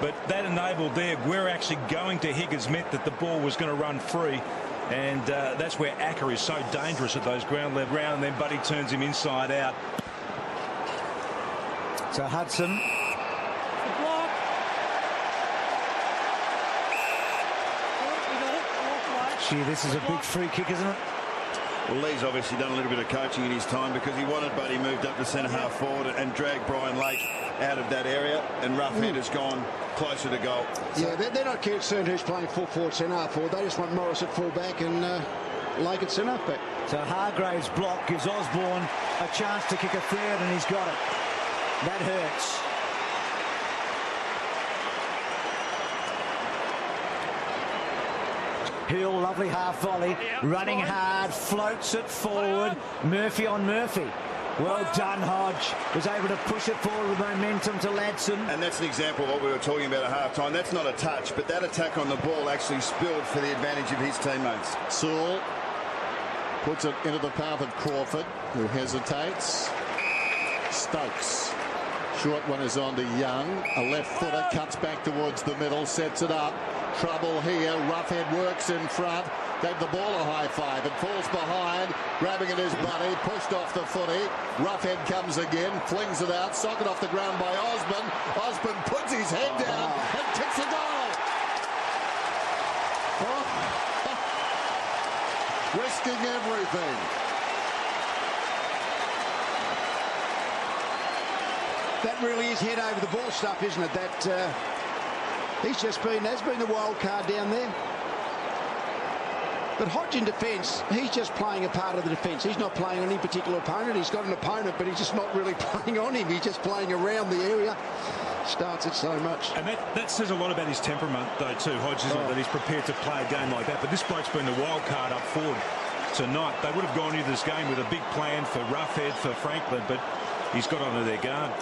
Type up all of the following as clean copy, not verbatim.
But that enabled there, we're actually going to Higgins meant that the ball was going to run free. And that's where Acker is so dangerous at those ground level round, and then Buddy turns him inside out. So Hudson. Gee, this is a big free kick, isn't it? Well, Lee's obviously done a little bit of coaching in his time, because he wanted Buddy moved up to centre half forward and dragged Brian Lake out of that area, and Roughhead has gone closer to goal. Yeah, they're not concerned who's playing full forward, centre half forward. They just want Morris at full back and Lake at centre half back. So Hargrave's block gives Osborne a chance to kick a third, and he's got it. That hurts. Hill, lovely half volley, running hard, floats it forward. Murphy on Murphy. Well done, Hodge. Was able to push it forward with momentum to Ladson. And that's an example of what we were talking about at half-time. That's not a touch, but that attack on the ball actually spilled for the advantage of his teammates. Sewell puts it into the path of Crawford, who hesitates. Stokes. Short one is on to Young. A left footer cuts back towards the middle, sets it up. Trouble here. Roughhead works in front. Gave the ball a high five. It falls behind. Grabbing it is Buddy. Pushed off the footy. Roughhead comes again. Flings it out. Socket off the ground by Osborne. Osborne puts his head down and kicks a goal. Risking everything. That really is head over the ball stuff, isn't it? That has been the wild card down there. But Hodge in defence, he's just playing a part of the defence. He's not playing on any particular opponent. He's got an opponent, but he's just not really playing on him. He's just playing around the area. Starts it so much. And that says a lot about his temperament, though, too, Hodge, isn't it? That he's prepared to play a game like that. But this bloke's been the wild card up forward tonight. They would have gone into this game with a big plan for Roughhead, for Franklin, but he's got onto their guard.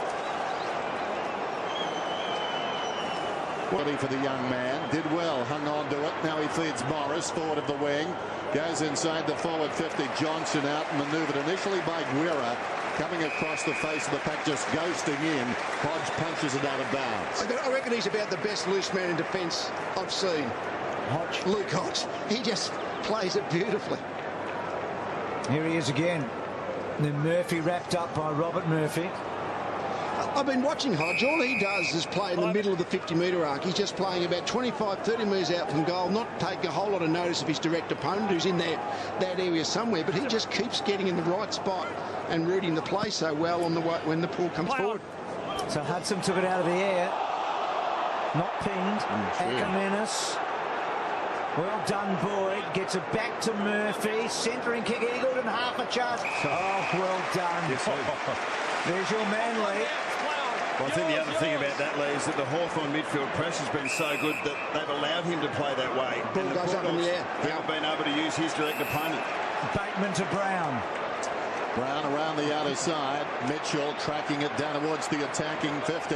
Body for the young man. Did well. Hung on to it. Now he feeds Morris forward of the wing. Goes inside the forward 50. Johnson out. Manoeuvred initially by Guerra. Coming across the face of the pack, just ghosting in. Hodge punches it out of bounds. I reckon he's about the best loose man in defence I've seen. Hodge. Luke Hodge. He just plays it beautifully. Here he is again. Then Murphy wrapped up by Robert Murphy. I've been watching Hodge. All he does is play in the middle of the 50-metre arc. He's just playing about 25, 30 metres out from goal, not taking a whole lot of notice of his direct opponent who's in that area somewhere, but he just keeps getting in the right spot and reading the play so well on the way when the ball comes forward. So Hudson took it out of the air. Not pinned. Ackermanis. Well done, Boyd. Gets it back to Murphy. Centering kick, Eagleton, half a chance. Oh, well done. Yes, there's your man, Lee. Well, I think the other thing about that, Lee, is that the Hawthorn midfield press has been so good that they've allowed him to play that way. Bulldogs up in the air. Haven't been able to use his direct opponent. Bateman to Brown. Brown around the outer side. Mitchell tracking it down towards the attacking 50.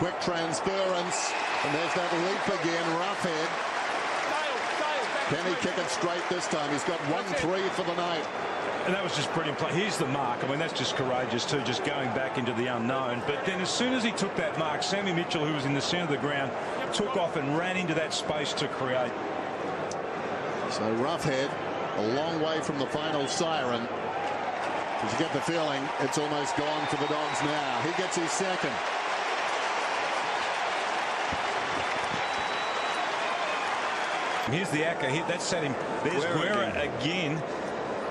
Quick transference. And there's that leap again. Roughhead. Can he kick it straight this time? He's got 1-3 for the night. And that was just brilliant play. Here's the mark. I mean, that's just courageous too, just going back into the unknown. But then as soon as he took that mark, Sammy Mitchell, who was in the centre of the ground, took off and ran into that space to create. So Roughhead, a long way from the final siren. Did you get the feeling it's almost gone for the Dogs now? He gets his second. Here's the Acker hit. That set him. There's Guerra again.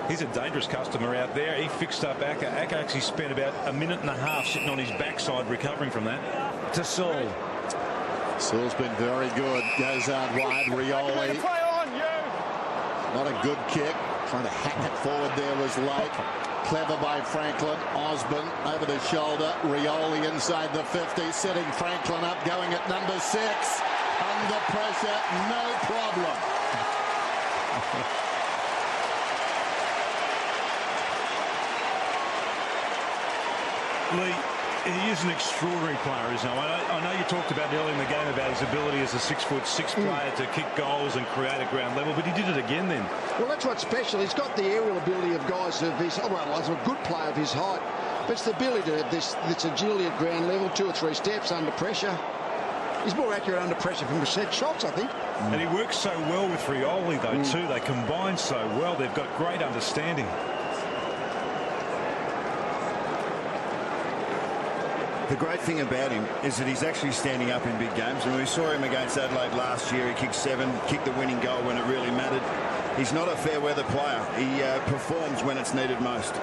He's a dangerous customer out there. He fixed up Acker. Acker actually spent about a minute and a half sitting on his backside recovering from that. To Saul. Saul's been very good. Goes out wide. Rioli. Not a good kick. Trying to hack it forward there was Lake. Clever by Franklin. Osborne over the shoulder. Rioli inside the 50. Setting Franklin up. Going at number 6. Under pressure. No problem. Lee, he is an extraordinary player, isn't he? I know you talked about earlier in the game about his ability as a 6'6" player to kick goals and create a ground level, but he did it again then. Well, that's what's special. He's got the aerial ability of guys of his, well, as a good player of his height, but it's the ability to have this agility at ground level, 2 or 3 steps under pressure. He's more accurate under pressure from set shots, I think. And he works so well with Rioli, though, too. They combine so well. They've got great understanding. The great thing about him is that he's actually standing up in big games. And we saw him against Adelaide last year. He kicked 7, kicked the winning goal when it really mattered. He's not a fair weather player. He performs when it's needed most.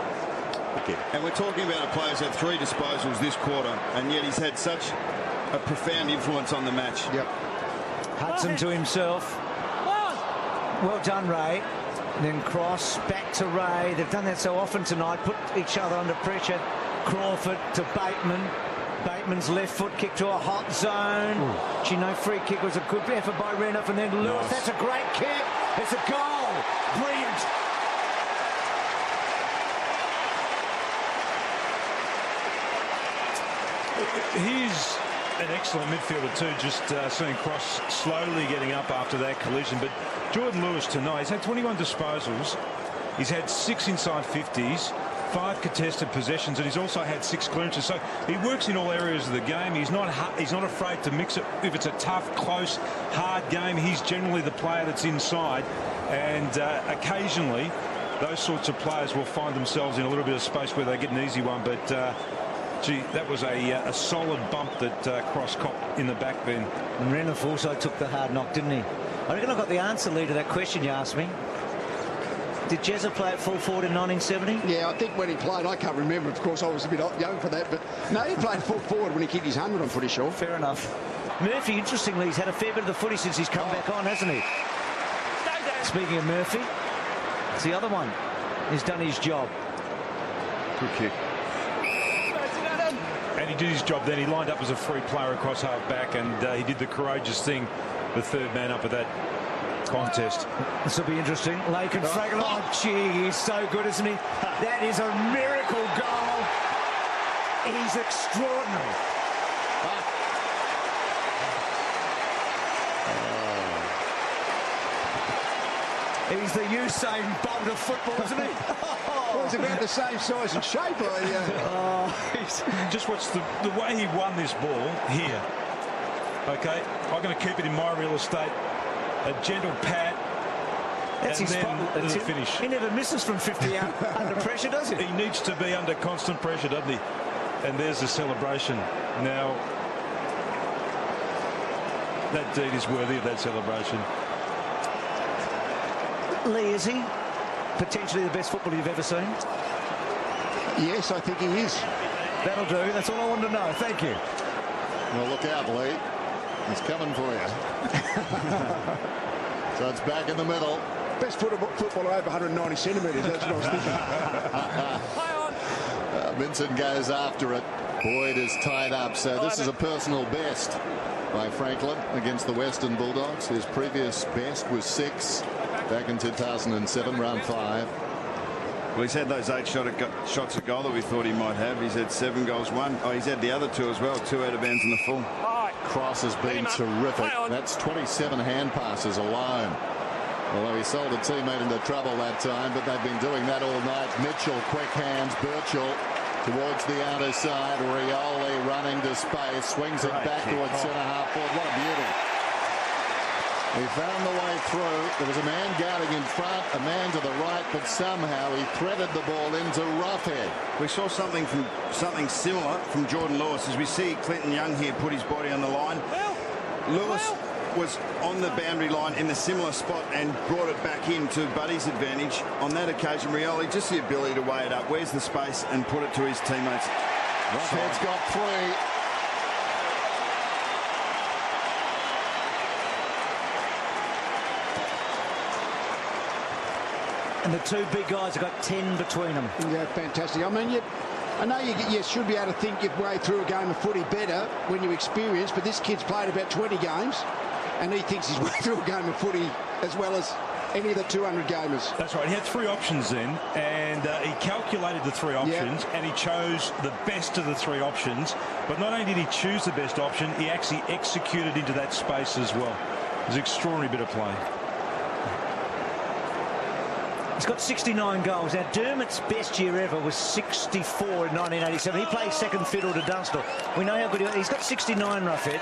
Okay. And we're talking about a player who's had 3 disposals this quarter, and yet he's had such a profound influence on the match. Yep. Hudson to himself. Well done, Ray. And then cross back to Ray. They've done that so often tonight. Put each other under pressure. Crawford to Bateman. Bateman's left foot kick to a hot zone. Chino free kick was a good effort by Renouf, and then Lewis. Nice. That's a great kick. It's a goal. Brilliant. He's an excellent midfielder too, just seeing Cross slowly getting up after that collision. But Jordan Lewis tonight, he's had 21 disposals. He's had 6 inside 50s. 5 contested possessions, and he's also had 6 clearances. So he works in all areas of the game. He's not afraid to mix it. If it's a tough, close, hard game, he's generally the player that's inside. And occasionally, those sorts of players will find themselves in a little bit of space where they get an easy one. But gee, that was a solid bump that Cross copped in the back then. And Renouf also took the hard knock, didn't he? I reckon I got the answer, Lee, to that question you asked me. Did Jezza play at full forward in 1970? Yeah, I think when he played, I can't remember. Of course, I was a bit young for that. But no, he played full forward when he kicked his 100, I'm pretty sure. Fair enough. Murphy, interestingly, he's had a fair bit of the footy since he's come back on, hasn't he? Speaking of Murphy, it's the other one. He's done his job. Good kick. And he did his job then. He lined up as a free player across half back, and he did the courageous thing, the third man up at that contest. This will be interesting. Lake and Fragan. Oh, gee, he's so good, isn't he? That is a miracle goal. He's extraordinary. He's the Usain Bolt of football, isn't he? Well, he's about the same size and shape. Just watch the way he won this ball here. Okay, I'm going to keep it in my real estate. A gentle pat. That's his finish. He never misses from 50 out under pressure, does he? He needs to be under constant pressure, doesn't he? And there's the celebration. Now, that deed is worthy of that celebration. Lee, is he potentially the best footballer you've ever seen? Yes, I think he is. That'll do. That's all I wanted to know. Thank you. Well, look out, Lee. He's coming for you. So it's back in the middle. Best footballer over 190 centimetres. That's what I was thinking. Vincent goes after it. Boyd is tied up. So this is a personal best by Franklin against the Western Bulldogs. His previous best was 6 back in 2007, round 5. Well, he's had those 8 shots at goal that we thought he might have. He's had 7 goals, 1. Oh, he's had the other 2 as well. 2 out of bounds in the full. Cross has been terrific. That's 27 hand passes alone. Although he sold a teammate into trouble that time, but they've been doing that all night. Mitchell, quick hands. Birchall towards the outer side. Rioli running to space. Swings it back towards centre-half forward. What a beauty. He found the way through. There was a man guarding in front, a man to the right, but somehow he threaded the ball into Roughhead. We saw something similar from Jordan Lewis as we see Clinton Young here put his body on the line. Lewis was on the boundary line in a similar spot and brought it back in to Buddy's advantage. On that occasion, Rioli, just the ability to weigh it up. Where's the space and put it to his teammates. Roughhead's got 3. And the 2 big guys have got 10 between them. Yeah, fantastic. I mean, I know you should be able to think your way through a game of footy better when you experience, but this kid's played about 20 games, and he thinks his way through a game of footy as well as any of the 200 gamers. That's right. He had 3 options then, and he calculated the 3 options, and he chose the best of the 3 options. But not only did he choose the best option, he actually executed into that space as well. It was an extraordinary bit of play. He's got 69 goals. Now, Dermott's best year ever was 64 in 1987. He plays second fiddle to Dunstall. We know how good he is. He's got 69, Roughhead.